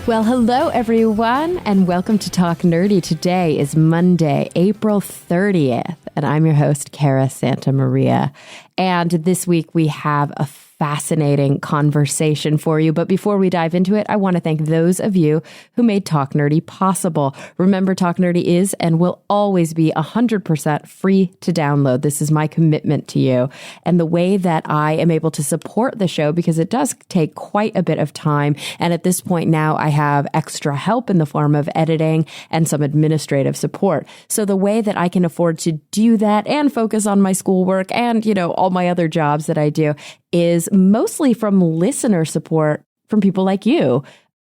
Well, hello, everyone, and welcome to Talk Nerdy. Today is Monday, April 30th, and I'm your host, Cara Santa Maria. And this week we have a fascinating conversation for you. But before we dive into it, I want to thank those of you who made Talk Nerdy possible. Remember, Talk Nerdy is and will always be 100% free to download. This is my commitment to you. And the way that I am able to support the show, because it does take quite a bit of time. And at this point now, I have extra help in the form of editing and some administrative support. So the way that I can afford to do that and focus on my schoolwork and, all my other jobs that I do is mostly from listener support from people like you.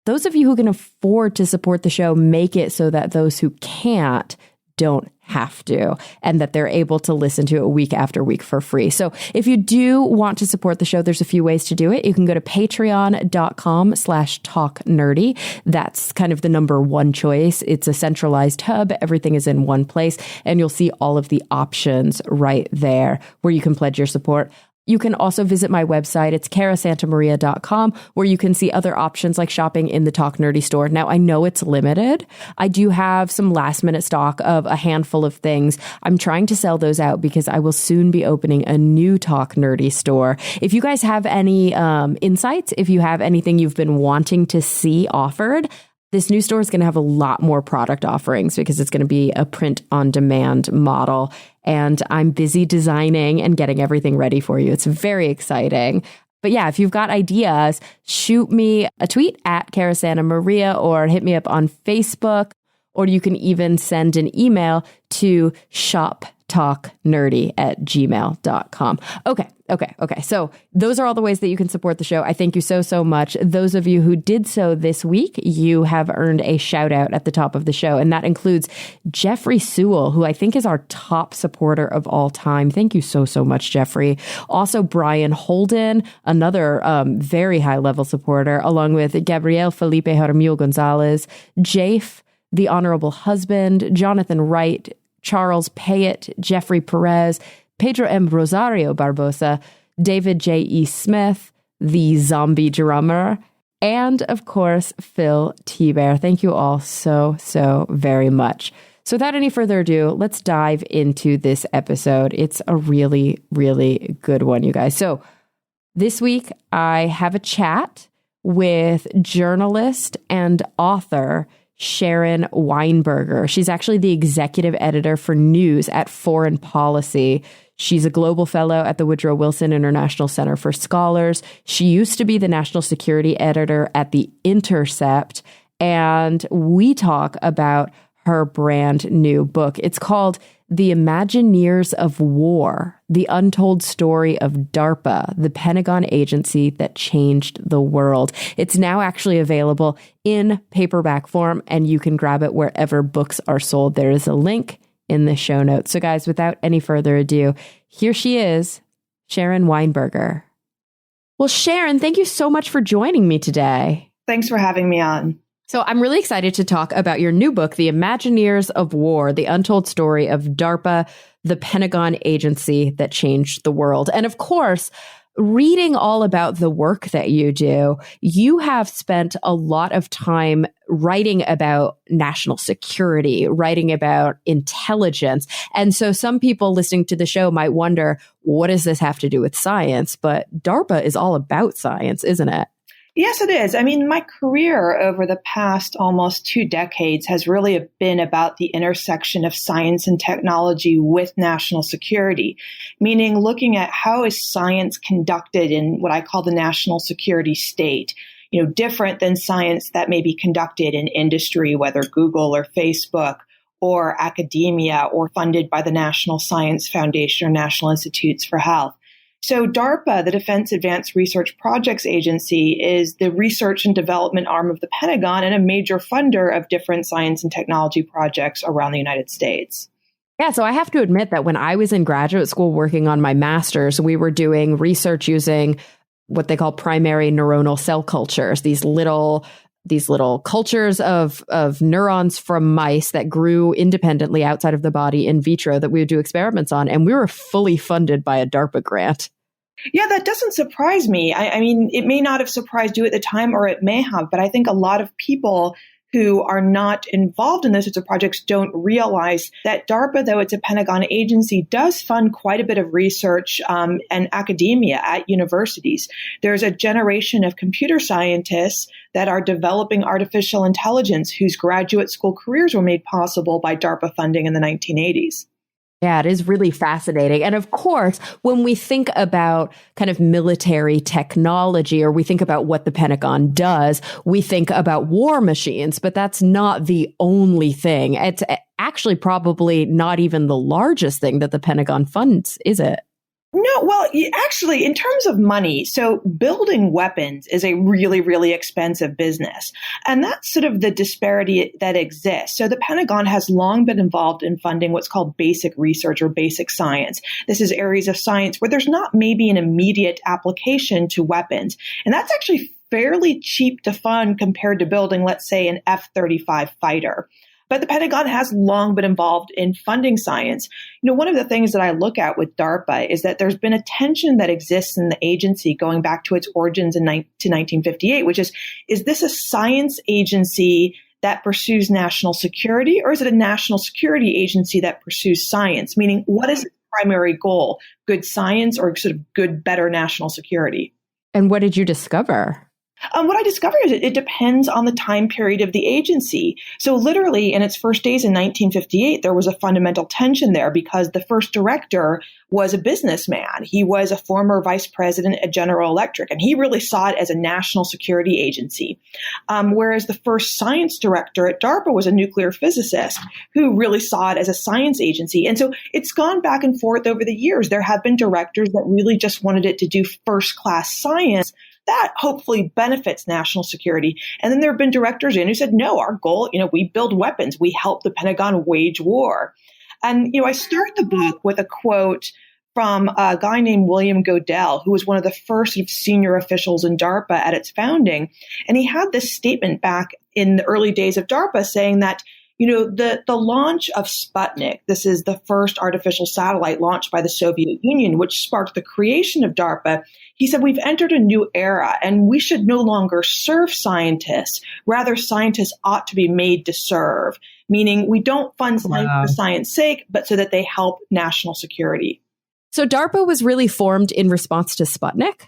Those of you who can afford to support the show make it so that those who can't don't have to, and that they're able to listen to it week after week for free. So if you do want to support the show, there's a few ways to do it. You can go to patreon.com/talknerdy. That's kind of the number one choice. It's a centralized hub. Everything is in one place, and you'll see all of the options right there where you can pledge your support. You can also visit my website. It's carasantamaria.com, where you can see other options like shopping in the Talk Nerdy store. Now, I know it's limited. I do have some last minute stock of a handful of things. I'm trying to sell those out because I will soon be opening a new Talk Nerdy store. If you guys have any insights, if you have anything you've been wanting to see offered, this new store is going to have a lot more product offerings because it's going to be a print on demand model. And I'm busy designing and getting everything ready for you. It's very exciting. But yeah, if you've got ideas, shoot me a tweet at Cara Santa Maria or hit me up on Facebook, or you can even send an email to shoptalknerdy@gmail.com. Okay. So those are all the ways that you can support the show. I thank you so much. Those of you who did so this week, you have earned a shout out at the top of the show. And that includes Jeffrey Sewell, who I think is our top supporter of all time. Thank you so much, Jeffrey. Also, Brian Holden, another very high level supporter, along with Gabriel Felipe Jaramillo Gonzalez, Jafe, the Honorable Husband, Jonathan Wright, Charles Payette, Jeffrey Perez, Pedro M. Rosario Barbosa, David J. E. Smith, the Zombie Drummer, and of course, Phil T-Bear. Thank you all so very much. So without any further ado, let's dive into this episode. It's a really good one, you guys. So this week, I have a chat with journalist and author Sharon Weinberger. She's actually the executive editor for news at Foreign Policy. She's a global fellow at the Woodrow Wilson International Center for Scholars. She used to be the national security editor at The Intercept, and we talk about her brand new book. It's called The Imagineers of War, The Untold Story of DARPA, the Pentagon Agency that changed the world. It's now actually available in paperback form, and you can grab it wherever books are sold. There is a link in the show notes. So guys, without any further ado, here she is, Sharon Weinberger. Well, Sharon, thank you so much for joining me today. Thanks for having me on. So I'm really excited to talk about your new book, The Imagineers of War, The Untold Story of DARPA, the Pentagon Agency that changed the world. And of course, reading all about the work that you do, you have spent a lot of time writing about national security, writing about intelligence. And so some people listening to the show might wonder, what does this have to do with science? But DARPA is all about science, isn't it? Yes, it is. I mean, my career over the past almost 2 decades has really been about the intersection of science and technology with national security, meaning looking at how is science conducted in what I call the national security state, different than science that may be conducted in industry, whether Google or Facebook, or academia, or funded by the National Science Foundation or National Institutes for Health. So DARPA, the Defense Advanced Research Projects Agency, is the research and development arm of the Pentagon and a major funder of different science and technology projects around the United States. Yeah, so I have to admit that when I was in graduate school working on my master's, we were doing research using what they call primary neuronal cell cultures, these little cultures of neurons from mice that grew independently outside of the body in vitro that we would do experiments on. And we were fully funded by a DARPA grant. Yeah, that doesn't surprise me. I mean, it may not have surprised you at the time, or it may have, but I think a lot of people who are not involved in those sorts of projects don't realize that DARPA, though it's a Pentagon agency, does fund quite a bit of research and academia at universities. There's a generation of computer scientists that are developing artificial intelligence whose graduate school careers were made possible by DARPA funding in the 1980s. Yeah, it is really fascinating. And of course, when we think about kind of military technology, or we think about what the Pentagon does, we think about war machines, but that's not the only thing. It's actually probably not even the largest thing that the Pentagon funds, is it? No, well, actually, in terms of money, so building weapons is a really, really expensive business. And that's sort of the disparity that exists. So the Pentagon has long been involved in funding what's called basic research or basic science. This is areas of science where there's not maybe an immediate application to weapons. And that's actually fairly cheap to fund compared to building, let's say, an F-35 fighter. But the Pentagon has long been involved in funding science. You know, one of the things that I look at with DARPA is that there's been a tension that exists in the agency going back to its origins to 1958, which is this a science agency that pursues national security, or is it a national security agency that pursues science? Meaning, what is its primary goal? Good science or sort of good, better national security? And what did you discover? What I discovered is it depends on the time period of the agency. So literally in its first days in 1958, there was a fundamental tension there because the first director was a businessman. He was a former vice president at General Electric, and he really saw it as a national security agency. Whereas the first science director at DARPA was a nuclear physicist who really saw it as a science agency. And so it's gone back and forth over the years. There have been directors that really just wanted it to do first-class science that hopefully benefits national security. And then there have been directors in who said, no, our goal, we build weapons. We help the Pentagon wage war. And, I start the book with a quote from a guy named William Godell, who was one of the first sort of senior officials in DARPA at its founding. And he had this statement back in the early days of DARPA saying that, the launch of Sputnik, this is the first artificial satellite launched by the Soviet Union, which sparked the creation of DARPA. He said, we've entered a new era and we should no longer serve scientists. Rather, scientists ought to be made to serve, meaning we don't fund science for science's sake, but so that they help national security. So DARPA was really formed in response to Sputnik?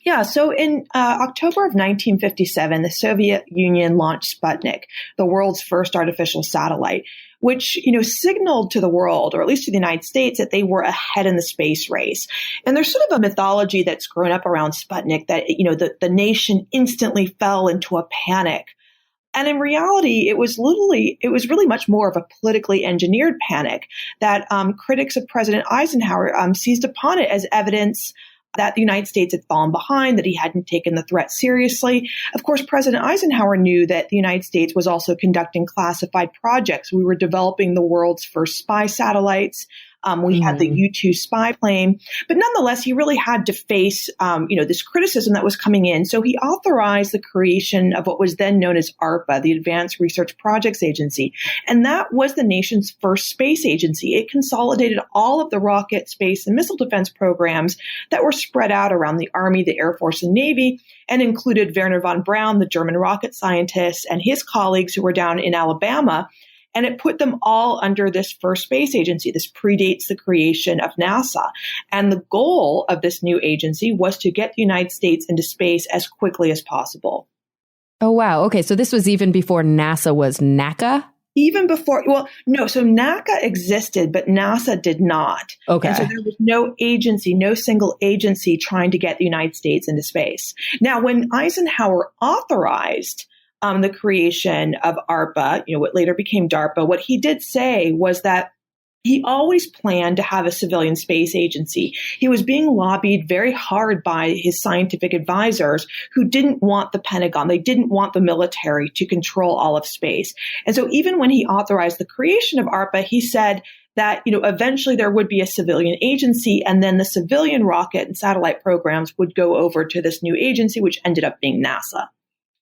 Yeah, so in October of 1957, the Soviet Union launched Sputnik, the world's first artificial satellite, which, signaled to the world, or at least to the United States, that they were ahead in the space race. And there's sort of a mythology that's grown up around Sputnik that, the nation instantly fell into a panic. And in reality, it was really much more of a politically engineered panic that critics of President Eisenhower seized upon it as evidence that the United States had fallen behind, that he hadn't taken the threat seriously. Of course, President Eisenhower knew that the United States was also conducting classified projects. We were developing the world's first spy satellites. We had the U-2 spy plane, but nonetheless, he really had to face, this criticism that was coming in. So he authorized the creation of what was then known as ARPA, the Advanced Research Projects Agency. And that was the nation's first space agency. It consolidated all of the rocket, space, and missile defense programs that were spread out around the Army, the Air Force, and Navy, and included Wernher von Braun, the German rocket scientist, and his colleagues who were down in Alabama. And it put them all under this first space agency. This predates the creation of NASA. And the goal of this new agency was to get the United States into space as quickly as possible. Oh, wow. Okay. So this was even before NASA was NACA? Even before, so NACA existed, but NASA did not. Okay. And so there was no agency, no single agency trying to get the United States into space. Now, when Eisenhower authorized the creation of ARPA, what later became DARPA, what he did say was that he always planned to have a civilian space agency. He was being lobbied very hard by his scientific advisors who didn't want the Pentagon. They didn't want the military to control all of space. And so even when he authorized the creation of ARPA, he said that, eventually there would be a civilian agency, and then the civilian rocket and satellite programs would go over to this new agency, which ended up being NASA.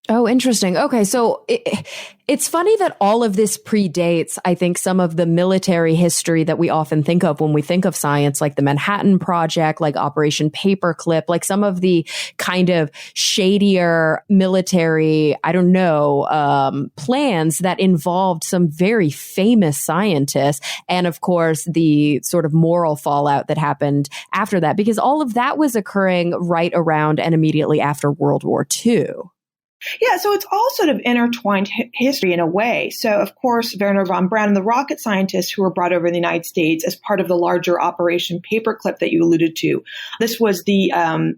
Oh, interesting. Okay. So it's funny that all of this predates, I think, some of the military history that we often think of when we think of science, like the Manhattan Project, like Operation Paperclip, like some of the kind of shadier military, I don't know, plans that involved some very famous scientists. And of course, the sort of moral fallout that happened after that, because all of that was occurring right around and immediately after World War II. Yeah, so it's all sort of intertwined history in a way. So, of course, Wernher von Braun and the rocket scientists who were brought over in the United States as part of the larger Operation Paperclip that you alluded to. This was the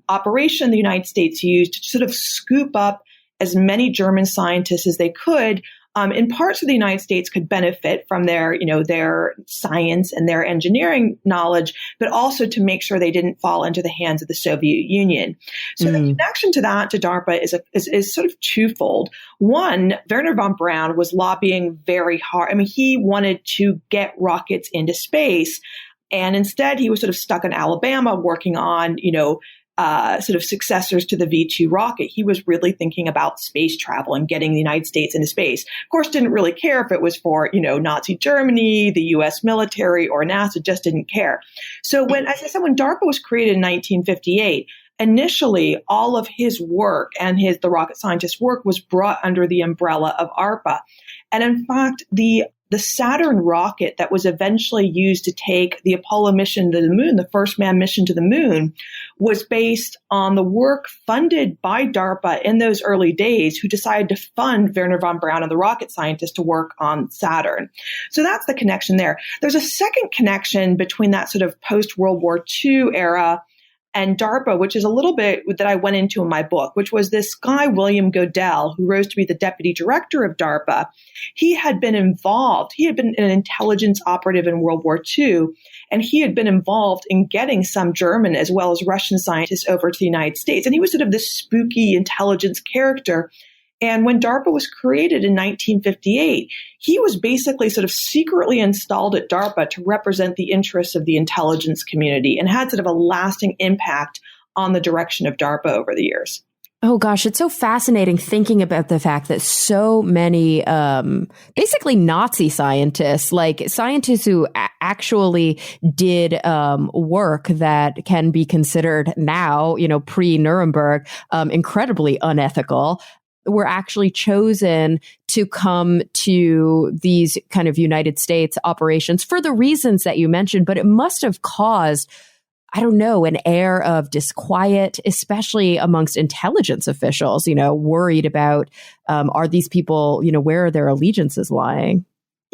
operation the United States used to sort of scoop up as many German scientists as they could in parts of the United States could benefit from their, their science and their engineering knowledge, but also to make sure they didn't fall into the hands of the Soviet Union. So the connection to that, to DARPA, is sort of twofold. One, Wernher von Braun was lobbying very hard. I mean, he wanted to get rockets into space, and instead he was sort of stuck in Alabama working on, sort of successors to the V-2 rocket. He was really thinking about space travel and getting the United States into space. Of course, didn't really care if it was for, Nazi Germany, the U.S. military, or NASA, just didn't care. So as I said, when DARPA was created in 1958, initially all of his work and the rocket scientist work was brought under the umbrella of ARPA. And in fact, the Saturn rocket that was eventually used to take the Apollo mission to the moon, the first manned mission to the moon, was based on the work funded by DARPA in those early days, who decided to fund Wernher von Braun and the rocket scientists to work on Saturn. So that's the connection there. There's a second connection between that sort of post-World War II era and DARPA, which is a little bit that I went into in my book, which was this guy, William Godell, who rose to be the deputy director of DARPA. He had been involved. He had been an intelligence operative in World War II, and he had been involved in getting some German as well as Russian scientists over to the United States. And he was sort of this spooky intelligence character. And when DARPA was created in 1958, he was basically sort of secretly installed at DARPA to represent the interests of the intelligence community and had sort of a lasting impact on the direction of DARPA over the years. Oh, gosh, it's so fascinating thinking about the fact that so many basically Nazi scientists, like scientists who actually did work that can be considered now, pre-Nuremberg, incredibly unethical, were actually chosen to come to these kind of United States operations for the reasons that you mentioned. But it must have caused, I don't know, an air of disquiet, especially amongst intelligence officials, worried about, are these people, where are their allegiances lying?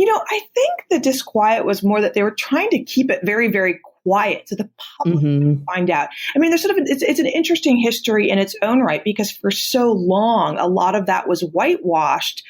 I think the disquiet was more that they were trying to keep it very, very quiet so the public can find out. I mean, there's sort of it's an interesting history in its own right, because for so long, a lot of that was whitewashed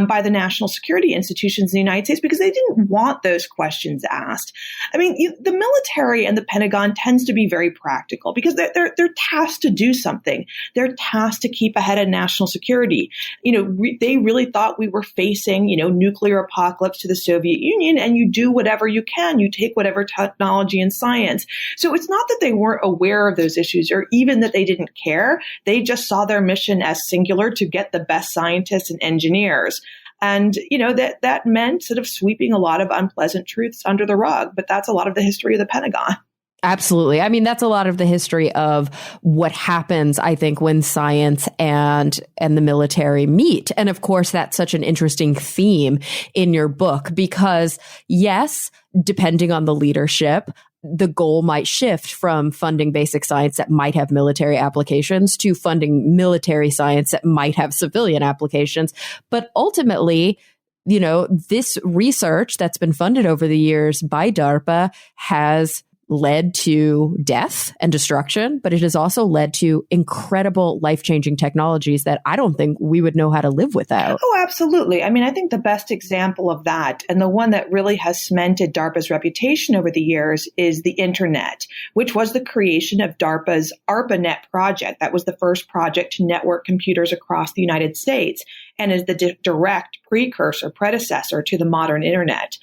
by the national security institutions in the United States because they didn't want those questions asked. I mean, the military and the Pentagon tends to be very practical because they're tasked to do something. They're tasked to keep ahead of national security. They really thought we were facing, nuclear apocalypse to the Soviet Union, and you do whatever you can. You take whatever technology and science. So it's not that they weren't aware of those issues or even that they didn't care. They just saw their mission as singular to get the best scientists and engineers. And, that meant sort of sweeping a lot of unpleasant truths under the rug. But that's a lot of the history of the Pentagon. Absolutely. I mean, that's a lot of the history of what happens, I think, when science and the military meet. And of course, that's such an interesting theme in your book because, yes, depending on the leadership, the goal might shift from funding basic science that might have military applications to funding military science that might have civilian applications. But ultimately, this research that's been funded over the years by DARPA has led to death and destruction, but it has also led to incredible life-changing technologies that I don't think we would know how to live without. Oh, absolutely. I mean, I think the best example of that, and the one that really has cemented DARPA's reputation over the years, is the internet, which was the creation of DARPA's ARPANET project. That was the first project to network computers across the United States and is the direct predecessor to the modern internet.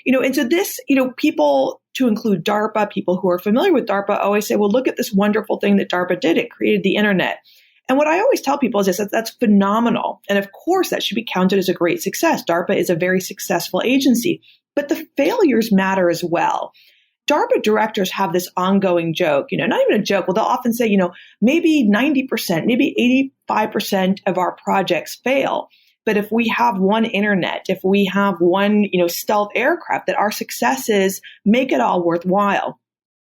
And so this, people, to include DARPA, people who are familiar with DARPA always say, well, look at this wonderful thing that DARPA did. It created the internet. And what I always tell people is this, that's phenomenal. And of course, that should be counted as a great success. DARPA is a very successful agency, but the failures matter as well. DARPA directors have this ongoing joke, not even a joke. Well, they'll often say, maybe 90%, maybe 85% of our projects fail. But if we have one internet, if we have one, stealth aircraft, that our successes make it all worthwhile.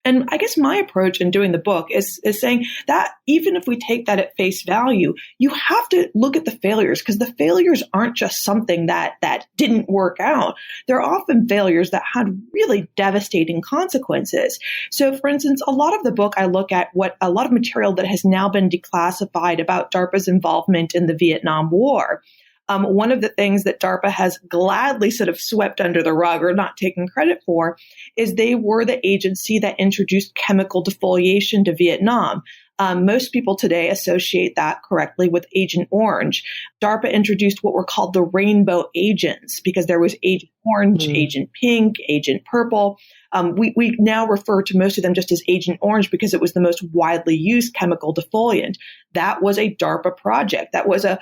And I guess my approach in doing the book is saying that even if we take that at face value, you have to look at the failures, because the failures aren't just something that didn't work out. They're often failures that had really devastating consequences. So, for instance, a lot of the book, I look at a lot of material that has now been declassified about DARPA's involvement in the Vietnam War. One of the things that DARPA has gladly sort of swept under the rug or not taken credit for is they were the agency that introduced chemical defoliation to Vietnam. Most people today associate that correctly with Agent Orange. DARPA introduced what were called the rainbow agents, because there was Agent Orange, Agent Pink, Agent Purple. We now refer to most of them just as Agent Orange because it was the most widely used chemical defoliant. That was a DARPA project. That was a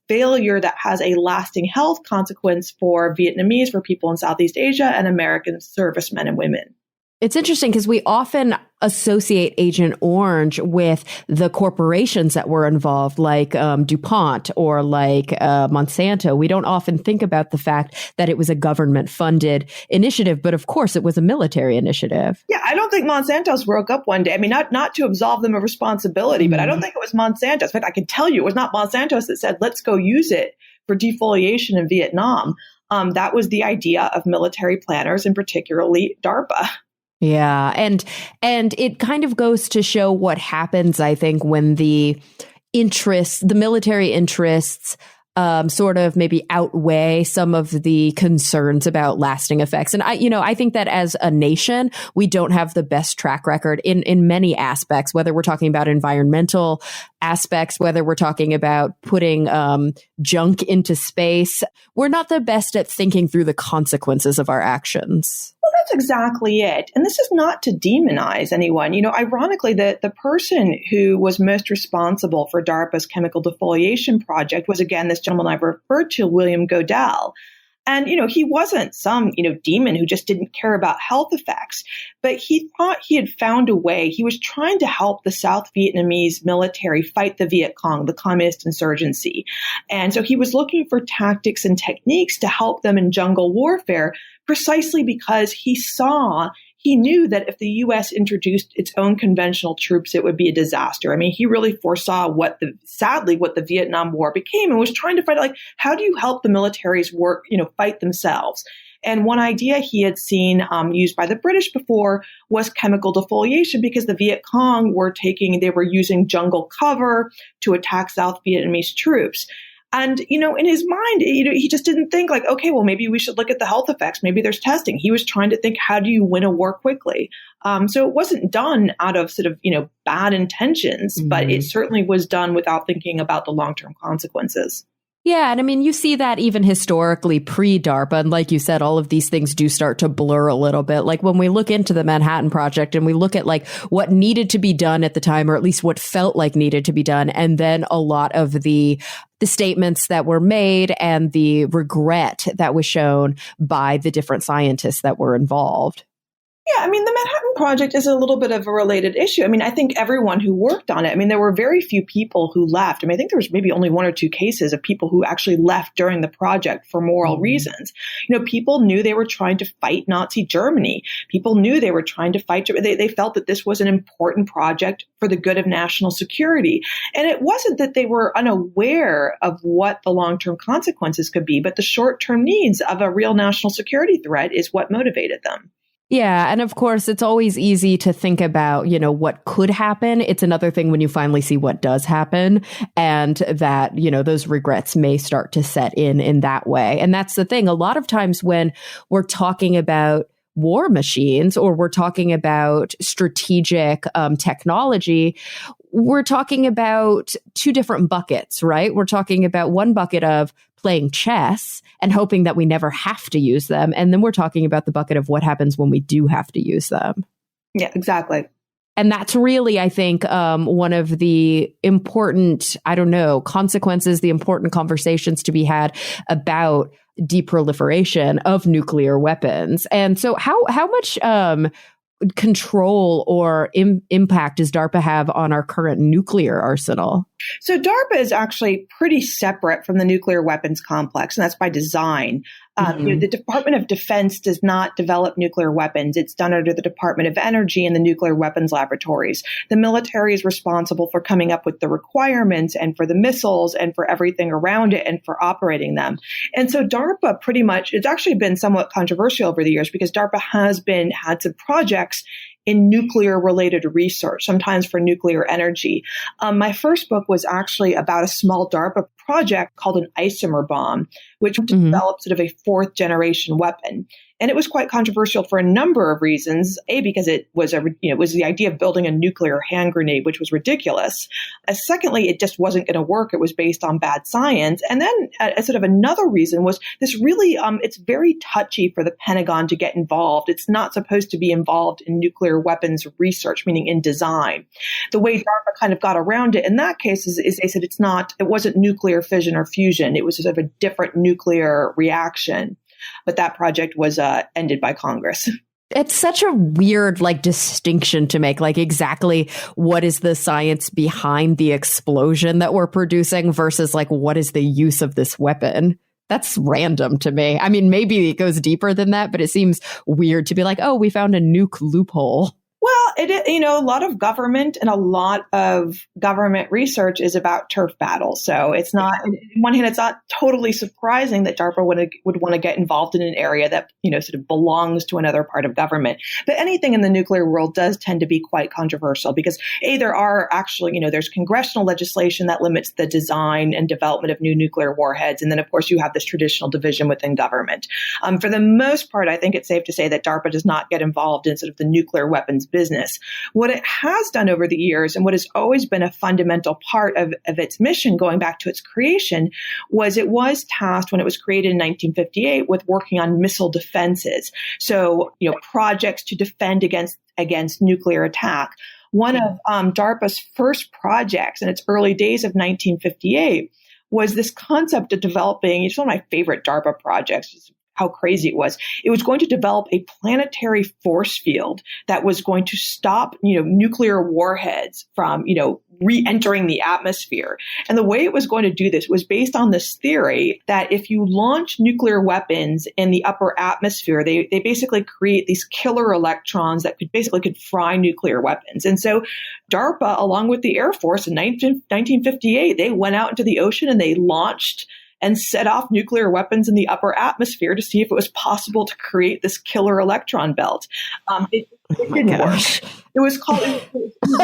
failure that has a lasting health consequence for Vietnamese, for people in Southeast Asia, and American servicemen and women. It's interesting because we often associate Agent Orange with the corporations that were involved, like DuPont or like Monsanto. We don't often think about the fact that it was a government-funded initiative, but of course it was a military initiative. Yeah, I don't think Monsanto's broke up one day. I mean, not to absolve them of responsibility, but I don't think it was Monsanto. In fact, I can tell you it was not Monsanto's that said, let's go use it for defoliation in Vietnam. That was the idea of military planners, and particularly DARPA. Yeah. And it kind of goes to show what happens, I think, when the military interests sort of maybe outweigh some of the concerns about lasting effects. And I think that as a nation, we don't have the best track record in many aspects, whether we're talking about environmental aspects, whether we're talking about putting junk into space. We're not the best at thinking through the consequences of our actions. Well, that's exactly it. And this is not to demonize anyone. Ironically, the person who was most responsible for DARPA's chemical defoliation project was, again, this gentleman I've referred to, William Godel. And, he wasn't some, demon who just didn't care about health effects, but he thought he had found a way. He was trying to help the South Vietnamese military fight the Viet Cong, the communist insurgency. And so he was looking for tactics and techniques to help them in jungle warfare, precisely because he knew that if the U.S. introduced its own conventional troops, it would be a disaster. I mean, he really foresaw what the Vietnam War became, and was trying to find out, how do you help the militaries fight themselves? And one idea he had seen used by the British before was chemical defoliation, because the Viet Cong they were using jungle cover to attack South Vietnamese troops. And, in his mind, he just didn't think okay, well, maybe we should look at the health effects. Maybe there's testing. He was trying to think, how do you win a war quickly? So it wasn't done out of sort of, bad intentions, but it certainly was done without thinking about the long-term consequences. Yeah. And I mean, you see that even historically pre-DARPA. And like you said, all of these things do start to blur a little bit. Like when we look into the Manhattan Project and we look at what needed to be done at the time, or at least what felt like needed to be done. And then a lot of the statements that were made and the regret that was shown by the different scientists that were involved. Yeah, I mean, the Manhattan Project is a little bit of a related issue. I mean, I think everyone who worked on it, there were very few people who left. I think there was maybe only one or two cases of people who actually left during the project for moral reasons. People knew they were trying to fight Nazi Germany. People knew they were trying to fight. They felt that this was an important project for the good of national security. And it wasn't that they were unaware of what the long-term consequences could be, but the short-term needs of a real national security threat is what motivated them. Yeah. And of course, it's always easy to think about, what could happen. It's another thing when you finally see what does happen, and that, those regrets may start to set in that way. And that's the thing. A lot of times when we're talking about war machines, or we're talking about strategic technology, we're talking about two different buckets, right? We're talking about one bucket of playing chess and hoping that we never have to use them. And then we're talking about the bucket of what happens when we do have to use them. Yeah, exactly. And that's really, I think, one of the important, consequences, the important conversations to be had about deproliferation of nuclear weapons. And so how much control or impact does DARPA have on our current nuclear arsenal? So DARPA is actually pretty separate from the nuclear weapons complex, and that's by design. The Department of Defense does not develop nuclear weapons. It's done under the Department of Energy and the nuclear weapons laboratories. The military is responsible for coming up with the requirements and for the missiles and for everything around it and for operating them. And so DARPA pretty much, it's actually been somewhat controversial over the years because DARPA has had some projects in nuclear-related research, sometimes for nuclear energy. My first book was actually about a small DARPA project called an isomer bomb, which developed sort of a fourth-generation weapon. And it was quite controversial for a number of reasons. A, because it was the idea of building a nuclear hand grenade, which was ridiculous. Secondly, it just wasn't going to work. It was based on bad science. And then sort of another reason was this really, it's very touchy for the Pentagon to get involved. It's not supposed to be involved in nuclear weapons research, meaning in design. The way DARPA kind of got around it in that case is they said it wasn't nuclear fission or fusion. It was sort of a different nuclear reaction. But that project was ended by Congress. It's such a weird distinction to make, exactly what is the science behind the explosion that we're producing versus what is the use of this weapon. That's random to me. I mean, maybe it goes deeper than that, but it seems weird to be we found a nuke loophole. Well, a lot of government and a lot of government research is about turf battles. So it's not, on one hand, it's not totally surprising that DARPA would want to get involved in an area that, sort of belongs to another part of government. But anything in the nuclear world does tend to be quite controversial because there are actually, there's congressional legislation that limits the design and development of new nuclear warheads. And then, of course, you have this traditional division within government. For the most part, I think it's safe to say that DARPA does not get involved in sort of the nuclear weapons business. What it has done over the years, and what has always been a fundamental part of its mission going back to its creation, was it was tasked when it was created in 1958 with working on missile defenses. So, projects to defend against nuclear attack. One of DARPA's first projects in its early days of 1958 was this concept of developing, it's one of my favorite DARPA projects, how crazy it was. It was going to develop a planetary force field that was going to stop, nuclear warheads from, re-entering the atmosphere. And the way it was going to do this was based on this theory that if you launch nuclear weapons in the upper atmosphere, they basically create these killer electrons that could fry nuclear weapons. And so DARPA, along with the Air Force in 1958, they went out into the ocean and they launched and set off nuclear weapons in the upper atmosphere to see if it was possible to create this killer electron belt. It didn't work. It was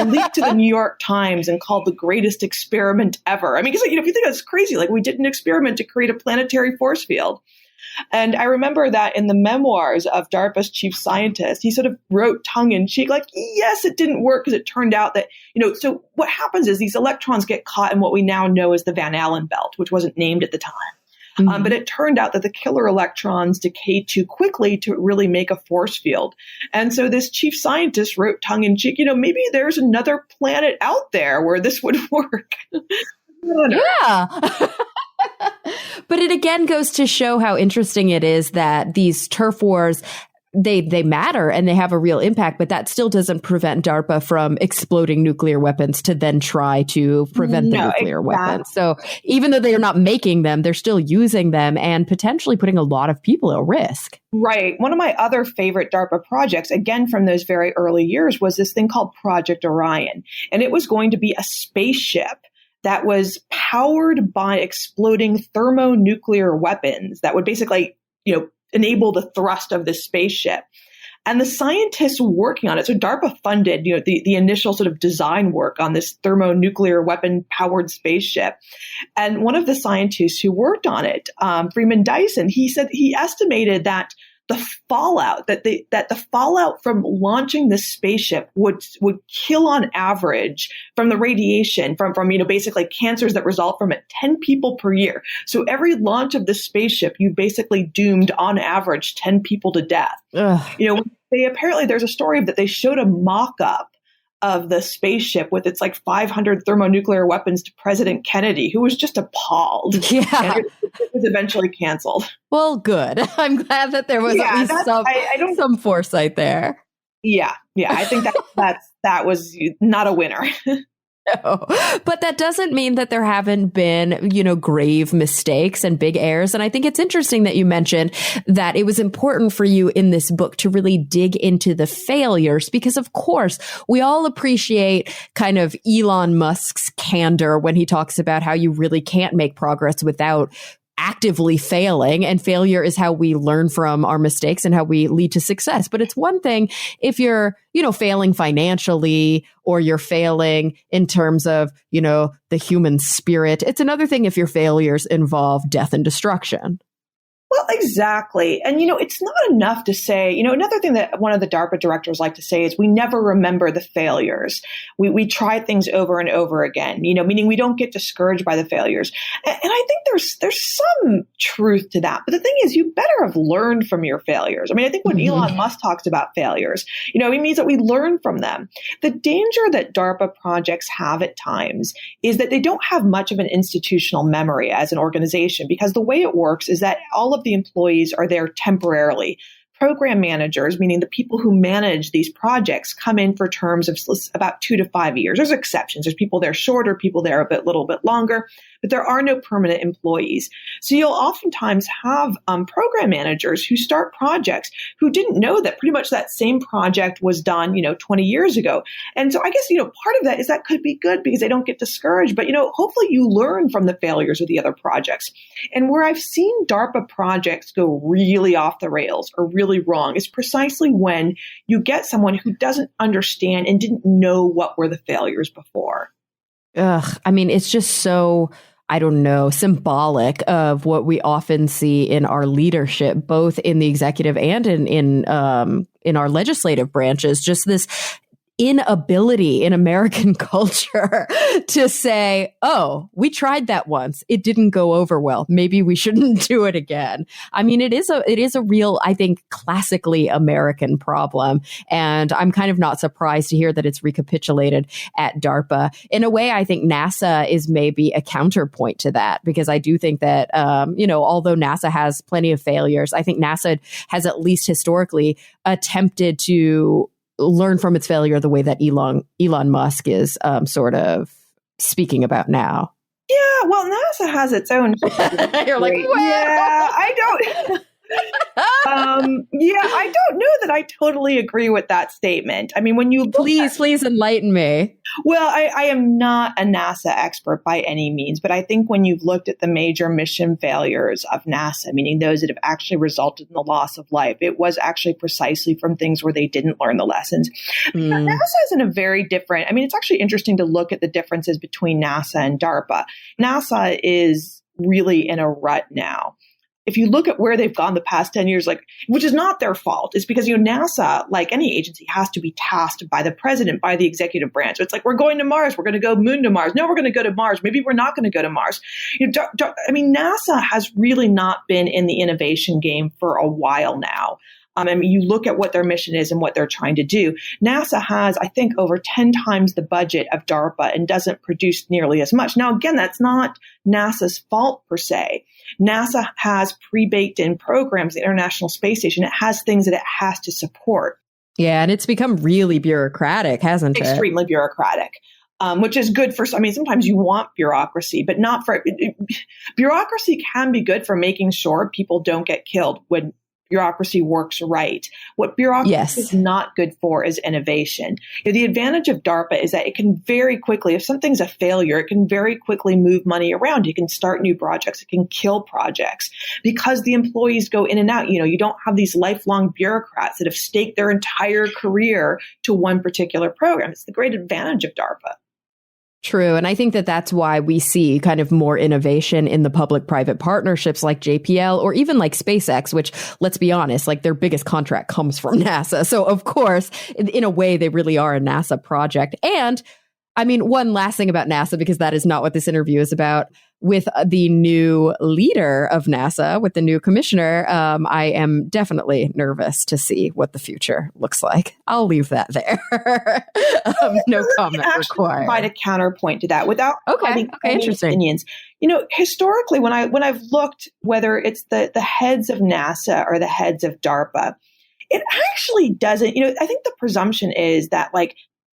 leaked to the New York Times and called the greatest experiment ever. I mean, because if you think that's crazy, we did an experiment to create a planetary force field. And I remember that in the memoirs of DARPA's chief scientist, he sort of wrote tongue in cheek, yes, it didn't work because it turned out that, so what happens is these electrons get caught in what we now know as the Van Allen belt, which wasn't named at the time. But it turned out that the killer electrons decay too quickly to really make a force field. And so this chief scientist wrote tongue in cheek, maybe there's another planet out there where this would work. Yeah. But it again goes to show how interesting it is that these turf wars, they matter and they have a real impact, but that still doesn't prevent DARPA from exploding nuclear weapons to then try to prevent the nuclear weapons. So even though they are not making them, they're still using them and potentially putting a lot of people at risk. Right. One of my other favorite DARPA projects, again from those very early years, was this thing called Project Orion. And it was going to be a spaceship that was powered by exploding thermonuclear weapons that would basically, enable the thrust of this spaceship. And the scientists working on it, so DARPA funded, the initial sort of design work on this thermonuclear weapon-powered spaceship. And one of the scientists who worked on it, Freeman Dyson, he said he estimated that the fallout the fallout from launching this spaceship would kill on average from the radiation from basically cancers that result from it 10 people per year. So every launch of this spaceship, you basically doomed on average 10 people to death. There's a story that they showed a mock-up of the spaceship with its like 500 thermonuclear weapons to President Kennedy, who was just appalled. Yeah. And it was eventually canceled. Well, good. I'm glad that there was at least some foresight there. Yeah. I think that was not a winner. No, but that doesn't mean that there haven't been, grave mistakes and big errors. And I think it's interesting that you mentioned that it was important for you in this book to really dig into the failures, because of course we all appreciate kind of Elon Musk's candor when he talks about how you really can't make progress without actively failing, and failure is how we learn from our mistakes and how we lead to success. But it's one thing if you're, failing financially, or you're failing in terms of, the human spirit. It's another thing if your failures involve death and destruction. Well, exactly. And, it's not enough to say, another thing that one of the DARPA directors like to say is we never remember the failures. We try things over and over again, meaning we don't get discouraged by the failures. And I think there's some truth to that. But the thing is, you better have learned from your failures. I mean, I think when Elon Musk talks about failures, he means that we learn from them. The danger that DARPA projects have at times is that they don't have much of an institutional memory as an organization, because the way it works is that all of the employees are there temporarily. Program managers, meaning the people who manage these projects, come in for terms of about 2 to 5 years. There's exceptions. There's people there shorter, people there a little bit longer, but there are no permanent employees. So you'll oftentimes have program managers who start projects who didn't know that pretty much that same project was done, 20 years ago. And so I guess, part of that is that could be good because they don't get discouraged, but, hopefully you learn from the failures of the other projects. And where I've seen DARPA projects go really off the rails or really wrong is precisely when you get someone who doesn't understand and didn't know what were the failures before. I mean, it's just so, I don't know, symbolic of what we often see in our leadership, both in the executive and in our legislative branches. Just this inability in American culture to say, oh, we tried that once. It didn't go over well. Maybe we shouldn't do it again. I mean, it is a real, I think, classically American problem. And I'm kind of not surprised to hear that it's recapitulated at DARPA. In a way, I think NASA is maybe a counterpoint to that, because I do think that, although NASA has plenty of failures, I think NASA has at least historically attempted to learn from its failure the way that Elon Musk is sort of speaking about now. Yeah, well, NASA has its own. You're like, well. Yeah, I don't. I don't know that I totally agree with that statement. I mean, when you please enlighten me. Well, I am not a NASA expert by any means, but I think when you've looked at the major mission failures of NASA, meaning those that have actually resulted in the loss of life, it was actually precisely from things where they didn't learn the lessons. NASA is in a very different, it's actually interesting to look at the differences between NASA and DARPA. NASA is really in a rut now. If you look at where they've gone the past 10 years, which is not their fault, it's because, NASA, like any agency, has to be tasked by the president, by the executive branch. So it's like, we're going to Mars. We're going to go moon to Mars. No, we're going to go to Mars. Maybe we're not going to go to Mars. NASA has really not been in the innovation game for a while now. You look at what their mission is and what they're trying to do. NASA has, I think, over 10 times the budget of DARPA and doesn't produce nearly as much. Now, again, that's not NASA's fault per se. NASA has pre-baked in programs, the International Space Station. It has things that it has to support. Yeah, and it's become really bureaucratic, hasn't it? Extremely bureaucratic. Which is good for, sometimes you want bureaucracy, but not for, bureaucracy can be good for making sure people don't get killed when bureaucracy works right. What bureaucracy is not good for is innovation. The advantage of DARPA is that it can very quickly, if something's a failure, it can very quickly move money around. It can start new projects. It can kill projects because the employees go in and out. You don't have these lifelong bureaucrats that have staked their entire career to one particular program. It's the great advantage of DARPA. True. And I think that that's why we see kind of more innovation in the public-private partnerships like JPL or even like SpaceX, which, let's be honest, their biggest contract comes from NASA. So, of course, in a way, they really are a NASA project. And one last thing about NASA, because that is not what this interview is about. with the new leader of NASA, with the new commissioner, I am definitely nervous to see what the future looks like. I'll leave that there. No comment required. Provide a counterpoint to that without okay, interesting opinions. Historically, when I've looked, whether it's the heads of NASA or the heads of DARPA, it actually doesn't. I think the presumption is that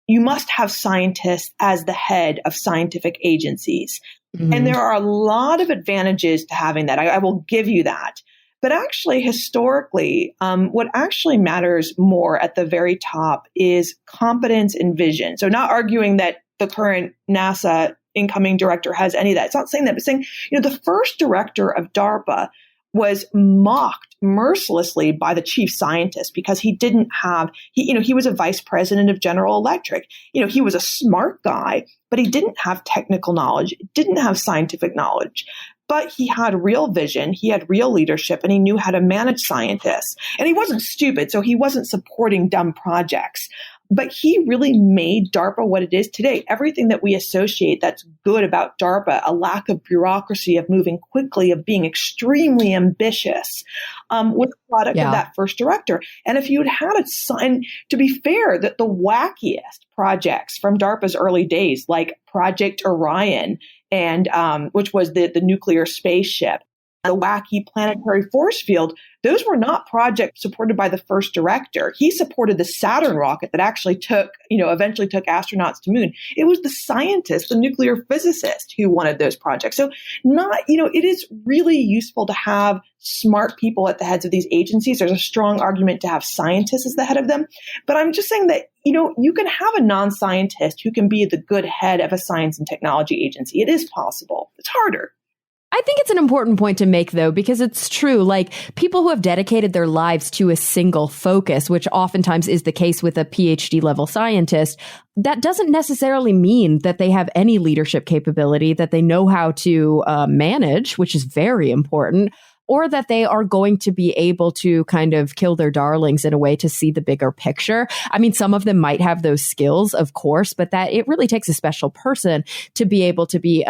you must have scientists as the head of scientific agencies. Mm-hmm. And there are a lot of advantages to having that. I will give you that. But actually, historically, what actually matters more at the very top is competence and vision. So not arguing that the current NASA incoming director has any of that. It's not saying that, but saying, the first director of DARPA was mocked mercilessly by the chief scientist because he didn't have, he was a vice president of General Electric. He was a smart guy, but he didn't have technical knowledge, didn't have scientific knowledge. But he had real vision, he had real leadership, and he knew how to manage scientists. And he wasn't stupid, so he wasn't supporting dumb projects. But he really made DARPA what it is today. Everything that we associate that's good about DARPA, a lack of bureaucracy, of moving quickly, of being extremely ambitious, was a product of that first director. And if you had it, and to be fair, that the wackiest projects from DARPA's early days, like Project Orion, and which was the nuclear spaceship, the wacky planetary force field, those were not projects supported by the first director. He supported the Saturn rocket that actually eventually took astronauts to moon. It was the scientist, the nuclear physicist, who wanted those projects. So it is really useful to have smart people at the heads of these agencies. There's a strong argument to have scientists as the head of them. But I'm just saying that, you can have a non-scientist who can be the good head of a science and technology agency. It is possible. It's harder. I think it's an important point to make, though, because it's true. People who have dedicated their lives to a single focus, which oftentimes is the case with a PhD level scientist, that doesn't necessarily mean that they have any leadership capability, that they know how to manage, which is very important, or that they are going to be able to kind of kill their darlings in a way to see the bigger picture. I mean, some of them might have those skills, of course, but that it really takes a special person to be able to be,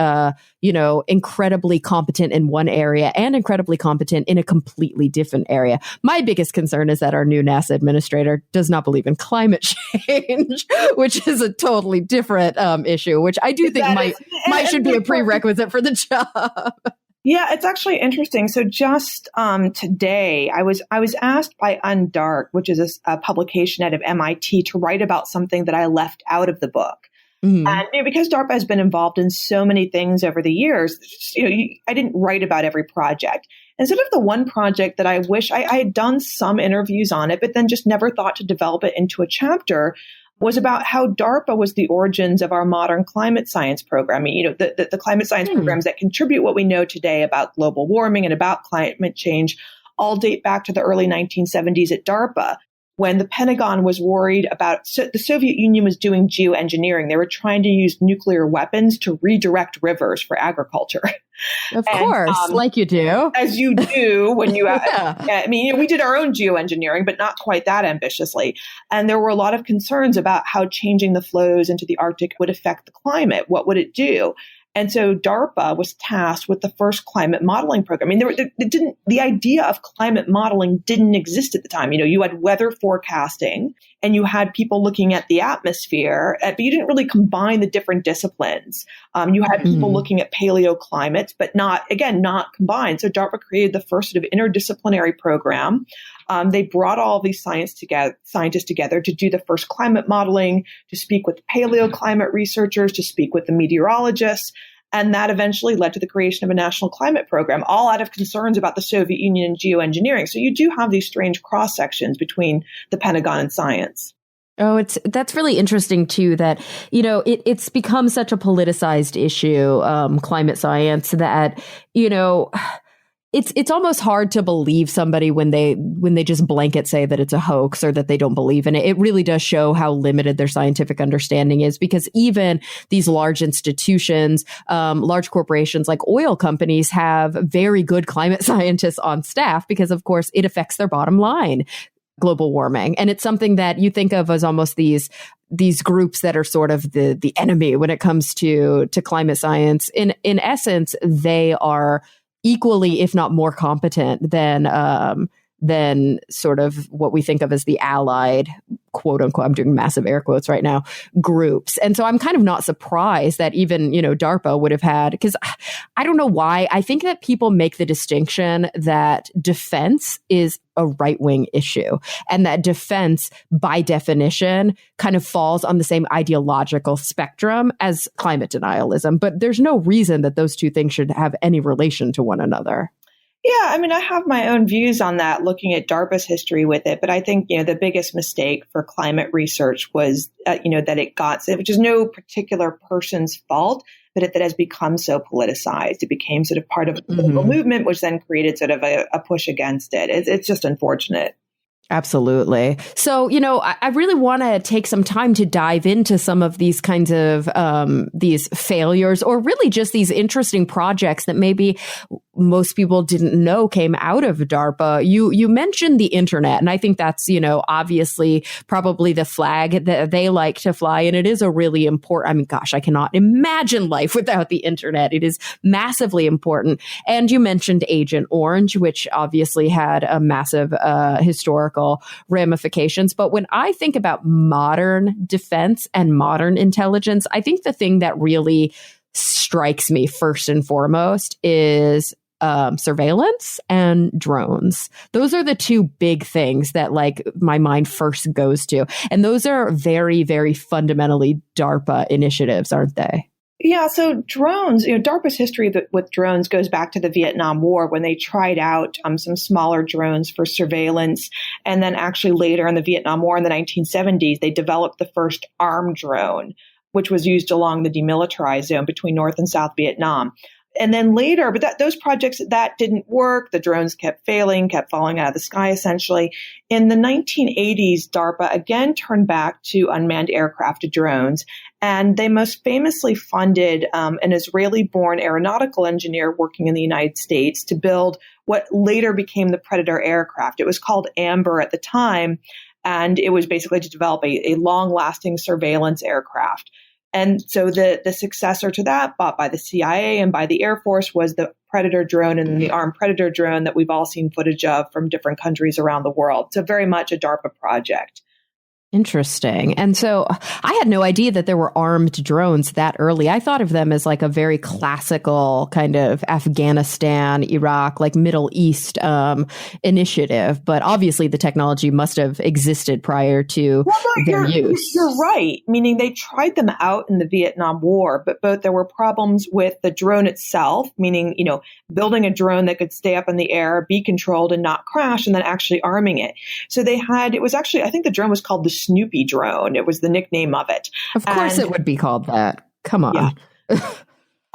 incredibly competent in one area and incredibly competent in a completely different area. My biggest concern is that our new NASA administrator does not believe in climate change, which is a totally different issue, which I do think should be a prerequisite for the job. Yeah, it's actually interesting. So just today, I was asked by Undark, which is a publication out of MIT, to write about something that I left out of the book. Mm-hmm. And because DARPA has been involved in so many things over the years, I didn't write about every project. Instead of the one project that I wish I had done some interviews on it, but then just never thought to develop it into a chapter, was about how DARPA was the origins of our modern climate science program. The climate science programs that contribute what we know today about global warming and about climate change all date back to the early 1970s at DARPA, when the Pentagon was worried about the Soviet Union was doing geoengineering. They were trying to use nuclear weapons to redirect rivers for agriculture. Of course, like you do. As you do when you we did our own geoengineering, but not quite that ambitiously. And there were a lot of concerns about how changing the flows into the Arctic would affect the climate. What would it do? And so DARPA was tasked with the first climate modeling program. I mean, the idea of climate modeling didn't exist at the time. You had weather forecasting and you had people looking at the atmosphere, but you didn't really combine the different disciplines. You had people looking at paleoclimates, but not combined. So DARPA created the first sort of interdisciplinary program. They brought all of these scientists together to do the first climate modeling, to speak with paleoclimate researchers, to speak with the meteorologists. And that eventually led to the creation of a national climate program, all out of concerns about the Soviet Union and geoengineering. So you do have these strange cross sections between the Pentagon and science. Oh, that's really interesting, too, that, it's become such a politicized issue, climate science, that, it's almost hard to believe somebody when they just blanket say that it's a hoax or that they don't believe in it. It really does show how limited their scientific understanding is, because even these large institutions, large corporations like oil companies have very good climate scientists on staff because, of course, it affects their bottom line. Global warming. And it's something that you think of as almost these these groups that are sort of the enemy when it comes to climate science. In essence, they are equally, if not more competent than sort of what we think of as the allied, quote unquote, I'm doing massive air quotes right now, groups. And so I'm kind of not surprised that even, DARPA would have had, because I don't know why. I think that people make the distinction that defense is a right-wing issue, and that defense, by definition, kind of falls on the same ideological spectrum as climate denialism. But there's no reason that those two things should have any relation to one another. Yeah, I mean, I have my own views on that, looking at DARPA's history with it. But I think, the biggest mistake for climate research was, that it got, which is no particular person's fault, but it has become so politicized. It became sort of part of a political movement, which then created sort of a push against it. It's just unfortunate. Absolutely. So, I really want to take some time to dive into some of these kinds of these failures, or really just these interesting projects that maybe most people didn't know came out of DARPA. You mentioned the internet, and I think that's, obviously probably the flag that they like to fly. And it is a really important, I mean, gosh, I cannot imagine life without the internet. It is massively important. And you mentioned Agent Orange, which obviously had a massive historical ramifications. But when I think about modern defense and modern intelligence, I think the thing that really strikes me first and foremost is surveillance and drones. Those are the two big things that my mind first goes to. And those are very, very fundamentally DARPA initiatives, aren't they? Yeah, so drones, DARPA's history with drones goes back to the Vietnam War, when they tried out some smaller drones for surveillance. And then actually later in the Vietnam War in the 1970s, they developed the first armed drone, which was used along the demilitarized zone between North and South Vietnam. And then later, but those projects, that didn't work. The drones kept failing, kept falling out of the sky, essentially. In the 1980s, DARPA again turned back to unmanned aircraft drones. And they most famously funded an Israeli-born aeronautical engineer working in the United States to build what later became the Predator aircraft. It was called Amber at the time, and it was basically to develop a long-lasting surveillance aircraft. And so the successor to that, bought by the CIA and by the Air Force, was the Predator drone, and the armed Predator drone that we've all seen footage of from different countries around the world. So very much a DARPA project. Interesting. And so I had no idea that there were armed drones that early. I thought of them as a very classical kind of Afghanistan, Iraq, Middle East initiative. But obviously the technology must have existed prior to their use. You're right. Meaning they tried them out in the Vietnam War, but both there were problems with the drone itself, meaning, building a drone that could stay up in the air, be controlled and not crash, and then actually arming it. So it was actually, I think the drone was called the Snoopy drone. It was the nickname of it. Of course it would be called that. Come on. Yeah.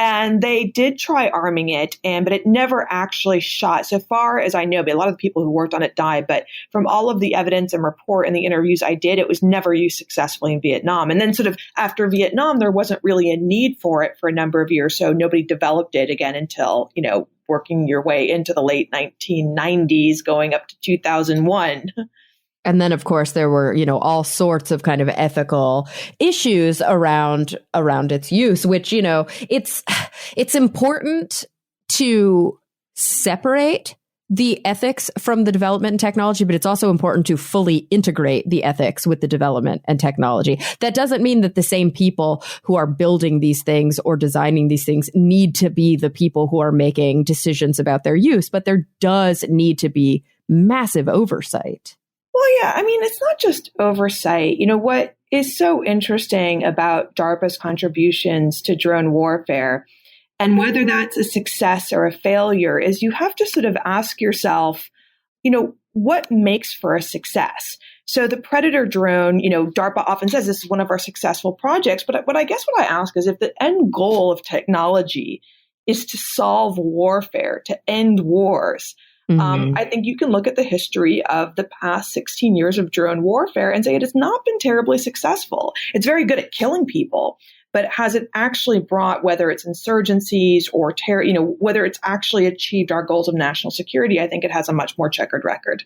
And they did try arming it, but it never actually shot. So far as I know, but a lot of the people who worked on it died. But from all of the evidence and report and the interviews I did, it was never used successfully in Vietnam. And then sort of after Vietnam, there wasn't really a need for it for a number of years. So nobody developed it again until, working your way into the late 1990s, going up to 2001. And then, of course, there were, all sorts of kind of ethical issues around its use, which, it's important to separate the ethics from the development and technology, but it's also important to fully integrate the ethics with the development and technology. That doesn't mean that the same people who are building these things or designing these things need to be the people who are making decisions about their use, but there does need to be massive oversight. Well, yeah, I mean, it's not just oversight. What is so interesting about DARPA's contributions to drone warfare, and whether that's a success or a failure, is you have to sort of ask yourself, what makes for a success? So the Predator drone, DARPA often says this is one of our successful projects, but what I ask is, if the end goal of technology is to solve warfare, to end wars, I think you can look at the history of the past 16 years of drone warfare and say it has not been terribly successful. It's very good at killing people, but has it actually brought, whether it's insurgencies or terror, whether it's actually achieved our goals of national security? I think it has a much more checkered record.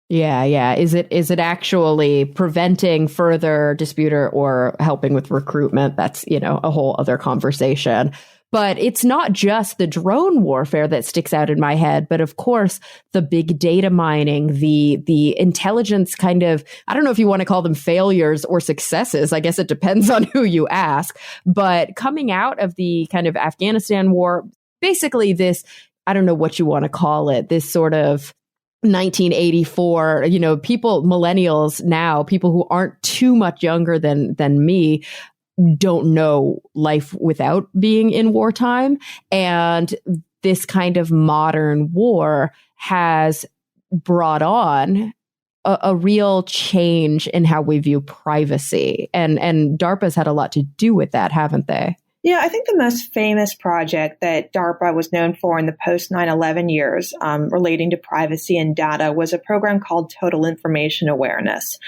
Yeah, yeah. Is it actually preventing further dispute or helping with recruitment? That's, a whole other conversation. But it's not just the drone warfare that sticks out in my head, but of course, the big data mining, the intelligence kind of, I don't know if you want to call them failures or successes. I guess it depends on who you ask. But coming out of the kind of Afghanistan war, basically this, I don't know what you want to call it, this sort of 1984, people, millennials now, people who aren't too much younger than me, don't know life without being in wartime. And this kind of modern war has brought on a real change in how we view privacy. And DARPA's had a lot to do with that, haven't they? Yeah, I think the most famous project that DARPA was known for in the post 9/11 years relating to privacy and data was a program called Total Information Awareness.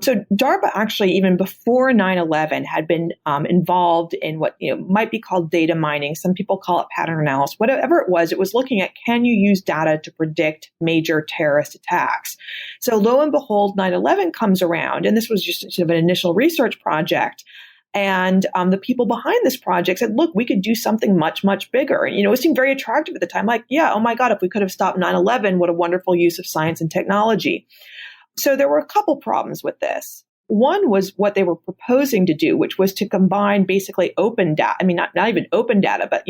So DARPA actually, even before 9/11, had been involved in what might be called data mining. Some people call it pattern analysis. Whatever it was looking at, can you use data to predict major terrorist attacks? So lo and behold, 9/11 comes around, and this was just sort of an initial research project. And the people behind this project said, look, we could do something much, much bigger. And, it seemed very attractive at the time. Like, yeah, oh my God, if we could have stopped 9/11, what a wonderful use of science and technology. So there were a couple problems with this. One was what they were proposing to do, which was to combine basically open data. I mean, not even open data, but,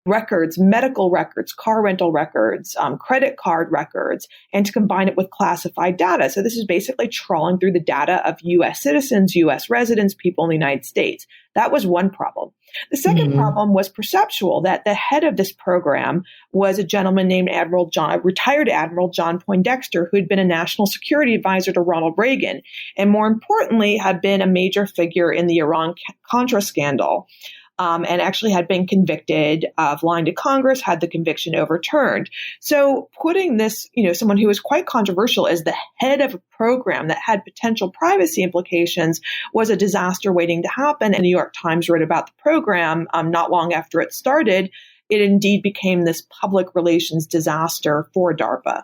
records, medical records, car rental records, credit card records, and to combine it with classified data. So this is basically trawling through the data of U.S. citizens, U.S. residents, people in the United States. That was one problem. The second problem was perceptual, that the head of this program was a gentleman named retired Admiral John Poindexter, who had been a national security advisor to Ronald Reagan, and more importantly, had been a major figure in the Iran-Contra scandal. And actually had been convicted of lying to Congress, had the conviction overturned. So putting this, someone who was quite controversial as the head of a program that had potential privacy implications was a disaster waiting to happen. And the New York Times wrote about the program not long after it started. It indeed became this public relations disaster for DARPA.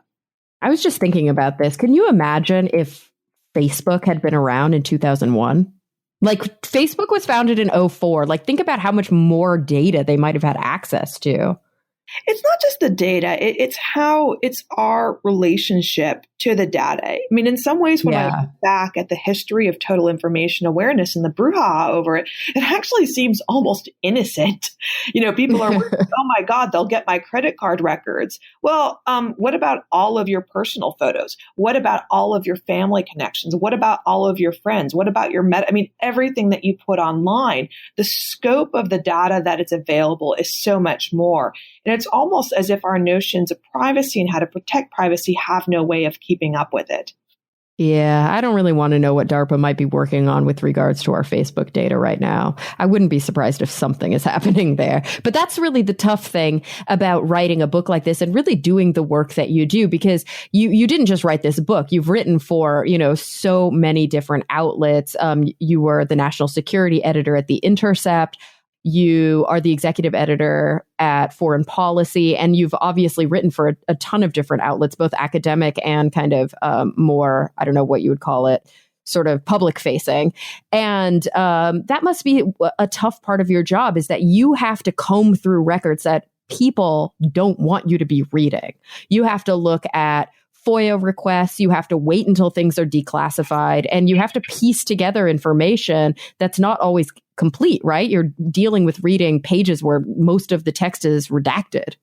I was just thinking about this. Can you imagine if Facebook had been around in 2001? Like, Facebook was founded in 2004. Like, think about how much more data they might have had access to. It's not just the data. It's our relationship to the data. I mean, in some ways, when I look back at the history of total information awareness and the brouhaha over it, it actually seems almost innocent. People are worried, oh my God, they'll get my credit card records. Well, what about all of your personal photos? What about all of your family connections? What about all of your friends? What about your everything that you put online? The scope of the data that is available is so much more. And it's almost as if our notions of privacy and how to protect privacy have no way of keeping up with it. Yeah, I don't really want to know what DARPA might be working on with regards to our Facebook data right now. I wouldn't be surprised if something is happening there. But that's really the tough thing about writing a book like this and really doing the work that you do, because you didn't just write this book. You've written for, so many different outlets. You were the national security editor at The Intercept. You are the executive editor at Foreign Policy, and you've obviously written for a ton of different outlets, both academic and kind of more, I don't know what you would call it, sort of public facing. And that must be a tough part of your job, is that you have to comb through records that people don't want you to be reading. You have to look at FOIA requests, you have to wait until things are declassified, and you have to piece together information that's not always complete, right? You're dealing with reading pages where most of the text is redacted.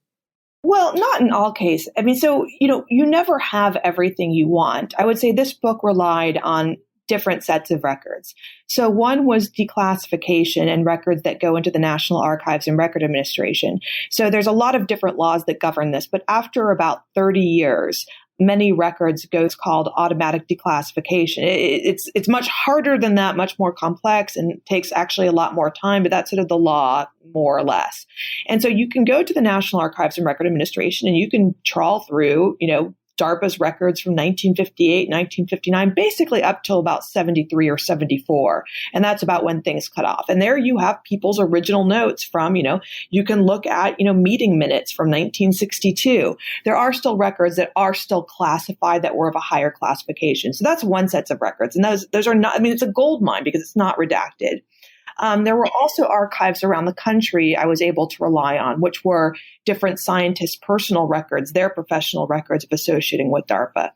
Well, not in all cases. I mean, so, you never have everything you want. I would say this book relied on different sets of records. So one was declassification and records that go into the National Archives and Record Administration. So there's a lot of different laws that govern this, but after about 30 years, many records goes called automatic declassification. It's much harder than that, much more complex, and takes actually a lot more time, but that's sort of the law, more or less. And so you can go to the National Archives and Record Administration and you can trawl through, DARPA's records from 1958, 1959, basically up till about 73 or 74. And that's about when things cut off. And there you have people's original notes from, you can look at, meeting minutes from 1962. There are still records that are still classified that were of a higher classification. So that's one set of records. And those are not, it's a gold mine because it's not redacted. There were also archives around the country I was able to rely on, which were different scientists' personal records, their professional records of associating with DARPA.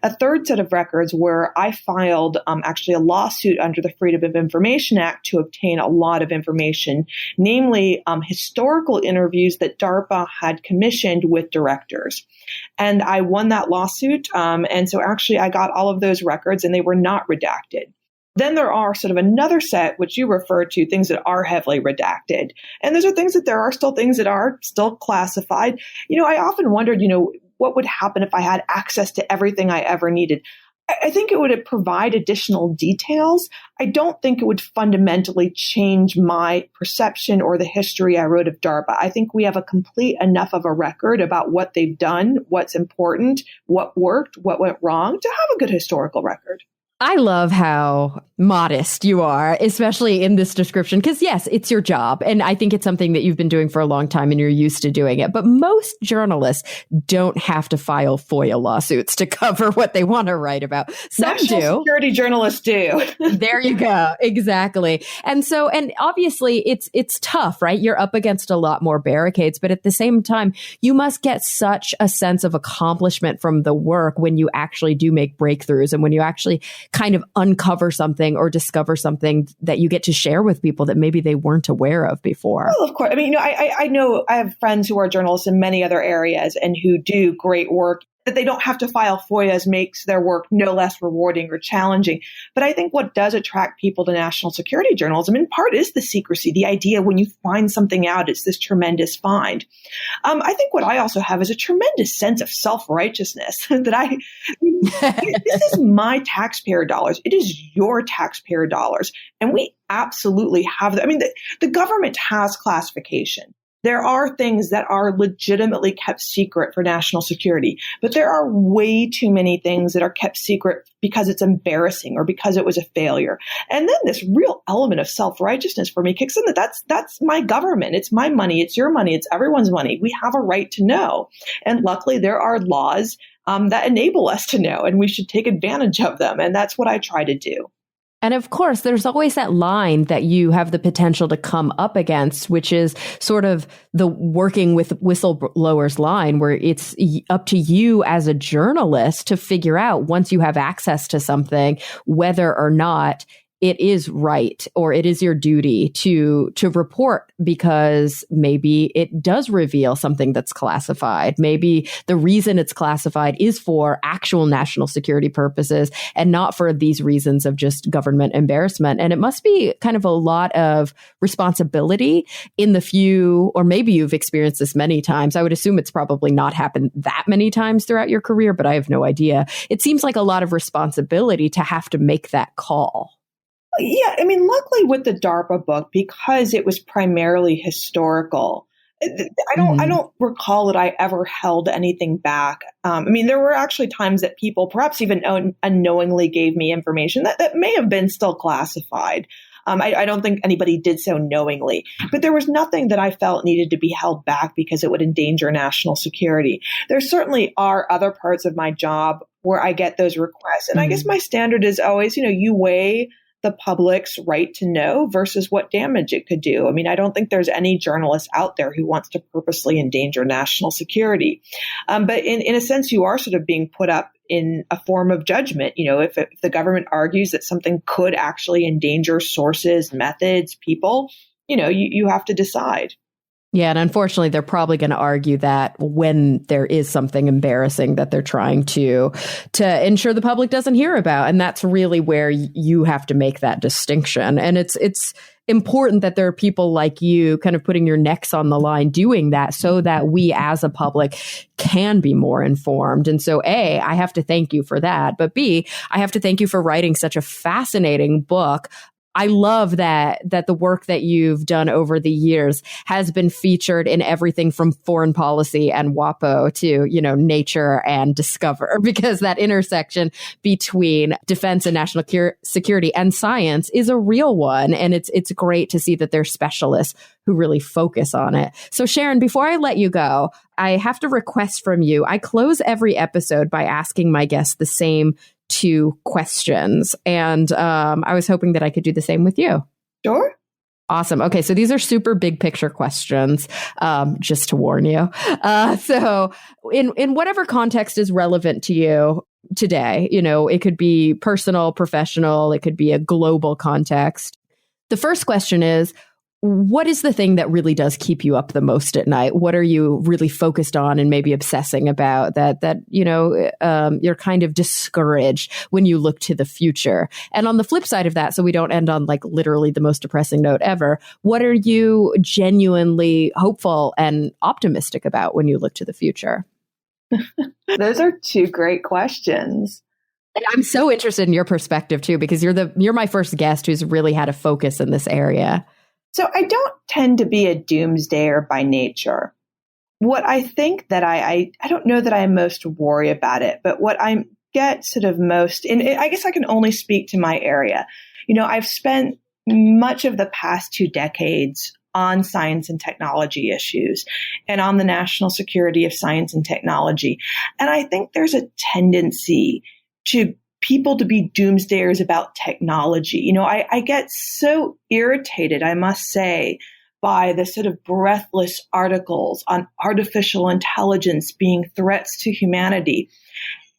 A third set of records where I filed actually a lawsuit under the Freedom of Information Act to obtain a lot of information, namely historical interviews that DARPA had commissioned with directors. And I won that lawsuit. And so actually I got all of those records and they were not redacted. Then there are sort of another set, which you refer to, things that are heavily redacted. And those are things that there are still things that are still classified. I often wondered, what would happen if I had access to everything I ever needed? I think it would provide additional details. I don't think it would fundamentally change my perception or the history I wrote of DARPA. I think we have a complete enough of a record about what they've done, what's important, what worked, what went wrong to have a good historical record. I love how modest you are, especially in this description, because yes, it's your job. And I think it's something that you've been doing for a long time and you're used to doing it. But most journalists don't have to file FOIA lawsuits to cover what they want to write about. Some National do. Security journalists do. There you go. Exactly. And obviously it's tough, right? You're up against a lot more barricades, but at the same time, you must get such a sense of accomplishment from the work when you actually do make breakthroughs and when you actually kind of uncover something or discover something that you get to share with people that maybe they weren't aware of before. Well, of course. I know I have friends who are journalists in many other areas and who do great work. That they don't have to file FOIAs makes their work no less rewarding or challenging. But I think what does attract people to national security journalism in part is the secrecy, the idea when you find something out, it's this tremendous find. I think what I also have is a tremendous sense of self-righteousness that this is my taxpayer dollars. It is your taxpayer dollars. And we absolutely have that. The government has classification. There are things that are legitimately kept secret for national security, but there are way too many things that are kept secret because it's embarrassing or because it was a failure. And then this real element of self-righteousness for me kicks in that's my government. It's my money. It's your money. It's everyone's money. We have a right to know. And luckily there are laws that enable us to know, and we should take advantage of them. And that's what I try to do. And of course, there's always that line that you have the potential to come up against, which is sort of the working with whistleblowers line, where it's up to you as a journalist to figure out once you have access to something, whether or not it is right or it is your duty to report, because maybe it does reveal something that's classified. Maybe the reason it's classified is for actual national security purposes and not for these reasons of just government embarrassment. And it must be kind of a lot of responsibility in the few, or maybe you've experienced this many times. I would assume it's probably not happened that many times throughout your career, but I have no idea. It seems like a lot of responsibility to have to make that call. Yeah, luckily with the DARPA book, because it was primarily historical, I don't recall that I ever held anything back. There were actually times that people perhaps even unknowingly gave me information that may have been still classified. I don't think anybody did so knowingly, but there was nothing that I felt needed to be held back because it would endanger national security. There certainly are other parts of my job where I get those requests. And I guess my standard is always, you weigh the public's right to know versus what damage it could do. I don't think there's any journalist out there who wants to purposely endanger national security. But in a sense, you are sort of being put up in a form of judgment. If the government argues that something could actually endanger sources, methods, people, you have to decide. Yeah, and unfortunately, they're probably going to argue that when there is something embarrassing that they're trying to ensure the public doesn't hear about. And that's really where you have to make that distinction. And it's important that there are people like you kind of putting your necks on the line doing that so that we as a public can be more informed. And so A, I have to thank you for that. But B, I have to thank you for writing such a fascinating book I love that the work that you've done over the years has been featured in everything from foreign policy and WAPO to, nature and discover, because that intersection between defense and national security and science is a real one. And it's great to see that there's specialists who really focus on it. So Sharon, before I let you go, I have to request from you. I close every episode by asking my guests the same 2 questions. And I was hoping that I could do the same with you. Sure. Awesome. Okay. So these are super big picture questions, just to warn you. So in whatever context is relevant to you today, it could be personal, professional, it could be a global context. The first question is, what is the thing that really does keep you up the most at night? What are you really focused on and maybe obsessing about that you're kind of discouraged when you look to the future? And on the flip side of that, so we don't end on like literally the most depressing note ever, what are you genuinely hopeful and optimistic about when you look to the future? Those are 2 great questions. And I'm so interested in your perspective too, because you're my first guest who's really had a focus in this area. So I don't tend to be a doomsdayer by nature. What I think that I don't know that I most worry about it, but what I get sort of most, and I guess I can only speak to my area. I've spent much of the past 2 decades on science and technology issues and on the national security of science and technology. And I think there's a tendency to people to be doomsdayers about technology. I get so irritated, I must say, by the sort of breathless articles on artificial intelligence being threats to humanity.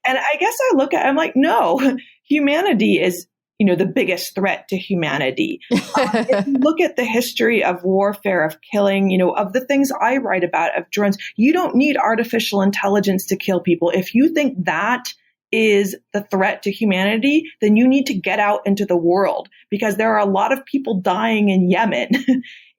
And I guess I look at it, I'm like, no, humanity is, the biggest threat to humanity. If you look at the history of warfare, of killing, of the things I write about, of drones, you don't need artificial intelligence to kill people. If you think that is the threat to humanity, then you need to get out into the world, because there are a lot of people dying in Yemen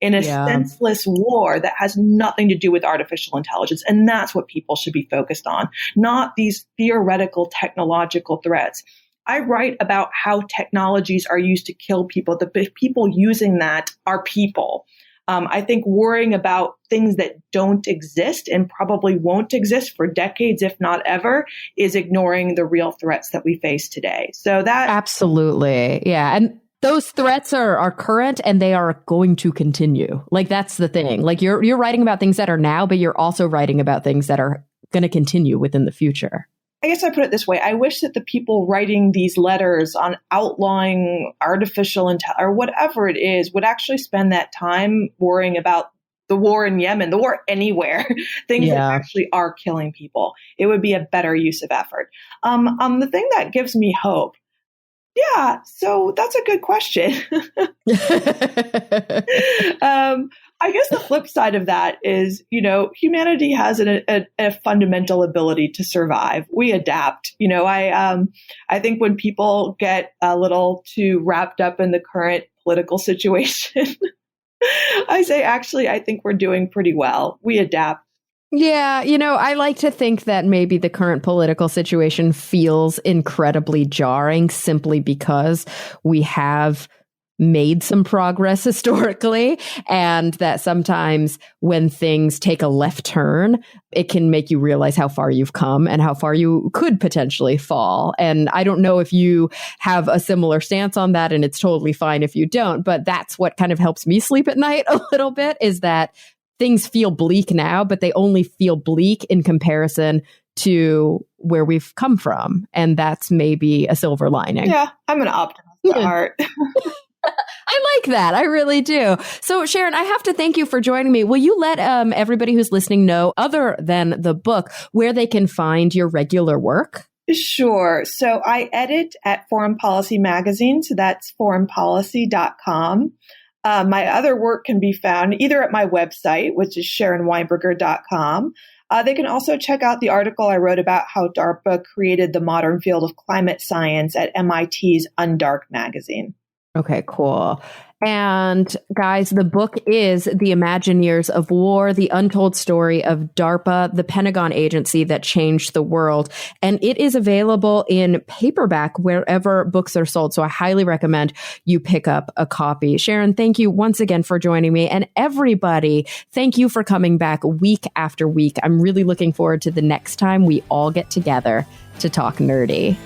in a senseless war that has nothing to do with artificial intelligence. And that's what people should be focused on, not these theoretical technological threats. I write about how technologies are used to kill people. The people using that are people. I think worrying about things that don't exist and probably won't exist for decades, if not ever, is ignoring the real threats that we face today. So that absolutely. Yeah. And those threats are current and they are going to continue. Like, that's the thing. Like, you're writing about things that are now, but you're also writing about things that are going to continue within the future. I guess I put it this way. I wish that the people writing these letters on outlawing artificial intelligence or whatever it is would actually spend that time worrying about the war in Yemen, the war anywhere, things that actually are killing people. It would be a better use of effort. The thing that gives me hope. Yeah, so that's a good question. I guess the flip side of that is, humanity has a fundamental ability to survive. We adapt. I think when people get a little too wrapped up in the current political situation, I say, actually, I think we're doing pretty well. We adapt. Yeah, I like to think that maybe the current political situation feels incredibly jarring simply because we have made some progress historically, and that sometimes when things take a left turn, it can make you realize how far you've come and how far you could potentially fall. And I don't know if you have a similar stance on that, and it's totally fine if you don't, but that's what kind of helps me sleep at night a little bit, is that things feel bleak now, but they only feel bleak in comparison to where we've come from. And that's maybe a silver lining. Yeah, I'm an optimist at heart. I like that. I really do. So Sharon, I have to thank you for joining me. Will you let everybody who's listening know, other than the book, where they can find your regular work? Sure. So I edit at Foreign Policy Magazine. So that's foreignpolicy.com. My other work can be found either at my website, which is SharonWeinberger.com. They can also check out the article I wrote about how DARPA created the modern field of climate science at MIT's Undark magazine. Okay, cool. And guys, the book is The Imagineers of War, The Untold Story of DARPA, the Pentagon Agency that changed the world. And it is available in paperback wherever books are sold. So I highly recommend you pick up a copy. Sharon, thank you once again for joining me. And everybody, thank you for coming back week after week. I'm really looking forward to the next time we all get together to talk nerdy.